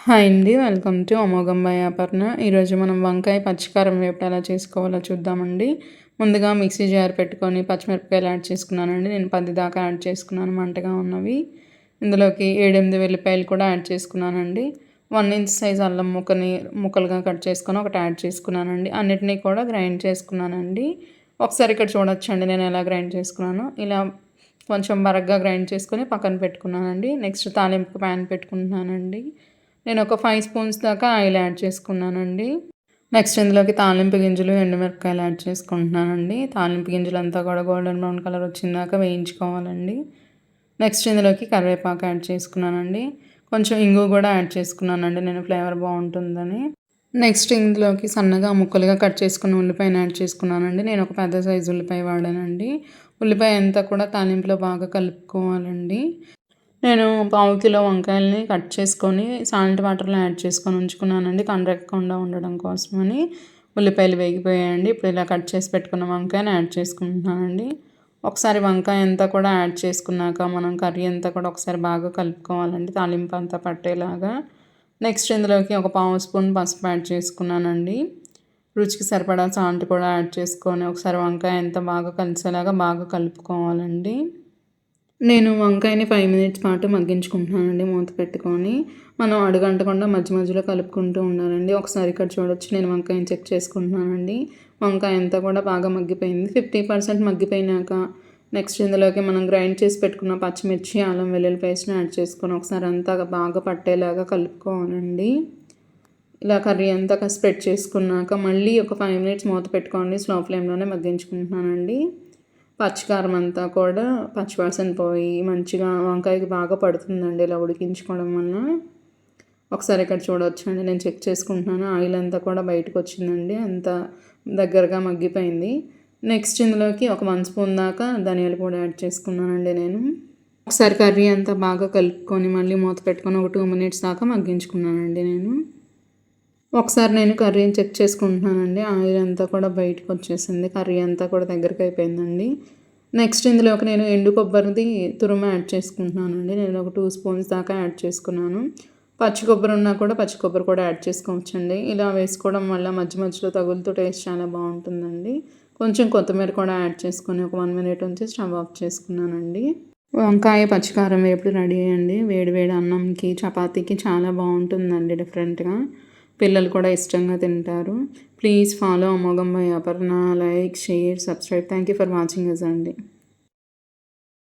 Hi అండి. Welcome to అమోఘం by Aparna. ఈరోజు మనం వంకాయ పచ్చికారం వేపుడు ఎలా చేసుకోవాలో చూద్దామండి. ముందుగా మిక్సీ జార్ పెట్టుకొని పచ్చిమిరపకాయలు యాడ్ చేసుకున్నానండి. నేను 10 దాకా యాడ్ చేసుకున్నాను మంటగా ఉన్నవి. ఇందులోకి 7, 8 వెల్లిపాయలు కూడా యాడ్ చేసుకున్నానండి. 1 ఇంచ్ సైజ్ అల్లం ముక్కలుగా కట్ చేసుకొని ఒకటి యాడ్ చేసుకున్నానండి. అన్నిటినీ కూడా గ్రైండ్ చేసుకున్నానండి. ఒకసారి ఇక్కడ చూడొచ్చండి నేను ఎలా గ్రైండ్ చేసుకున్నానో. ఇలా కొంచెం బరగ్గా గ్రైండ్ చేసుకొని పక్కన పెట్టుకున్నానండి. నెక్స్ట్ తాలింపు ప్యాన్ పెట్టుకుంటున్నానండి. నేను ఒక 5 స్పూన్స్ దాకా ఆయిల్ యాడ్ చేసుకున్నానండి. నెక్స్ట్ ఇందులోకి తాలింపు గింజలు, ఎండుమిరపకాయలు యాడ్ చేసుకుంటున్నానండి. తాలింపు గింజలంతా కూడా గోల్డెన్ బ్రౌన్ కలర్ వచ్చిందాక వేయించుకోవాలండి. నెక్స్ట్ ఇందులోకి కరివేపాకు యాడ్ చేసుకున్నానండి. కొంచెం ఇంగువ కూడా యాడ్ చేసుకున్నానండి నేను ఫ్లేవర్ బాగుంటుందని. నెక్స్ట్ ఇందులోకి సన్నగా ముక్కలుగా కట్ చేసుకున్న ఉల్లిపాయను యాడ్ చేసుకున్నానండి. నేను ఒక పెద్ద సైజు ఉల్లిపాయ వాడానండి. ఉల్లిపాయ అంతా కూడా తాలింపులో బాగా కలుపుకోవాలండి. నేను పావు కిలో వంకాయలని కట్ చేసుకొని సాల్ట్ వాటర్లో యాడ్ చేసుకొని ఉంచుకున్నానండి కండ్రెక్కకుండా ఉండడం కోసమని. ఉల్లిపాయలు వేగిపోయాయండి. ఇప్పుడు ఇలా కట్ చేసి పెట్టుకున్న వంకాయని యాడ్ చేసుకుంటున్నానండి. ఒకసారి వంకాయ అంతా కూడా యాడ్ చేసుకున్నాక మనం కర్రీ అంతా కూడా ఒకసారి బాగా కలుపుకోవాలండి తాలింపు అంతా పట్టేలాగా. నెక్స్ట్ ఇందులోకి ఒక పావు స్పూన్ పసుపు యాడ్ చేసుకున్నానండి. రుచికి సరిపడా సాల్ట్ కూడా యాడ్ చేసుకొని ఒకసారి వంకాయ అంతా బాగా కలిసేలాగా బాగా కలుపుకోవాలండి. నేను వంకాయని 5 మినిట్స్ పాటు మగ్గించుకుంటున్నానండి మూత పెట్టుకొని. మనం అడుగంటకుండా మధ్య మధ్యలో కలుపుకుంటూ ఉండాలండి. ఒకసారి ఇక్కడ చూడొచ్చు నేను వంకాయని చెక్ చేసుకుంటున్నానండి. వంకాయ అంతా కూడా బాగా మగ్గిపోయింది. 50% మగ్గిపోయినాక నెక్స్ట్ ఇందులోకి మనం గ్రైండ్ చేసి పెట్టుకున్న పచ్చిమిర్చి, అల్లం వెల్లుల్లి పేస్ట్ని యాడ్ చేసుకొని ఒకసారి అంతా బాగా పట్టేలాగా కలుపుకోవాలండి. ఇలా కర్రీ అంతా స్ప్రెడ్ చేసుకున్నాక మళ్ళీ ఒక 5 మినిట్స్ మూత పెట్టుకోండి. స్లో ఫ్లేమ్లోనే మగ్గించుకుంటున్నానండి. పచ్చికారం అంతా కూడా పచ్చివాసన పోయి మంచిగా వంకాయకి బాగా పడుతుందండి ఇలా ఉడికించుకోవడం వల్ల. ఒకసారి ఇక్కడ చూడొచ్చండి నేను చెక్ చేసుకుంటున్నాను. ఆయిల్ అంతా కూడా బయటకు వచ్చిందండి. అంతా దగ్గరగా మగ్గిపోయింది. నెక్స్ట్ ఇందులోకి ఒక 1 స్పూన్ దాకా ధనియాల పొడి యాడ్ చేసుకున్నానండి నేను. ఒకసారి కర్రీ అంతా బాగా కలుపుకొని మళ్ళీ మూత పెట్టుకొని ఒక 2 మినిట్స్ దాకా మగ్గించుకున్నానండి నేను. ఒకసారి నేను కర్రీని చెక్ చేసుకుంటున్నానండి. ఆయిల్ అంతా కూడా బయటకు వచ్చేసింది. కర్రీ అంతా కూడా దగ్గరికి అయిపోయిందండి. నెక్స్ట్ ఇందులోకి నేను ఎండు కొబ్బరిది తురుము యాడ్ చేసుకుంటున్నానండి. నేను ఒక 2 స్పూన్స్ దాకా యాడ్ చేసుకున్నాను. పచ్చి కొబ్బరి ఉన్నా కూడా పచ్చి కొబ్బరి కూడా యాడ్ చేసుకోవచ్చండి. ఇలా వేసుకోవడం వల్ల మధ్య మధ్యలో తగులుతూ టేస్ట్ చాలా బాగుంటుందండి. కొంచెం కొత్తిమీర కూడా యాడ్ చేసుకొని ఒక 1 మినిట్ ఉంచి స్టవ్ ఆఫ్ చేసుకున్నానండి. వంకాయ పచ్చికారం వేపుడు రెడీ అయ్యండి. వేడి వేడి అన్నంకి, చపాతీకి చాలా బాగుంటుందండి డిఫరెంట్గా. పిల్లలు కూడా ఇష్టంగా తింటారు. ప్లీజ్ ఫాలో అమోఘం by Aparna. Like, share, subscribe. Thank you for watching us అండి.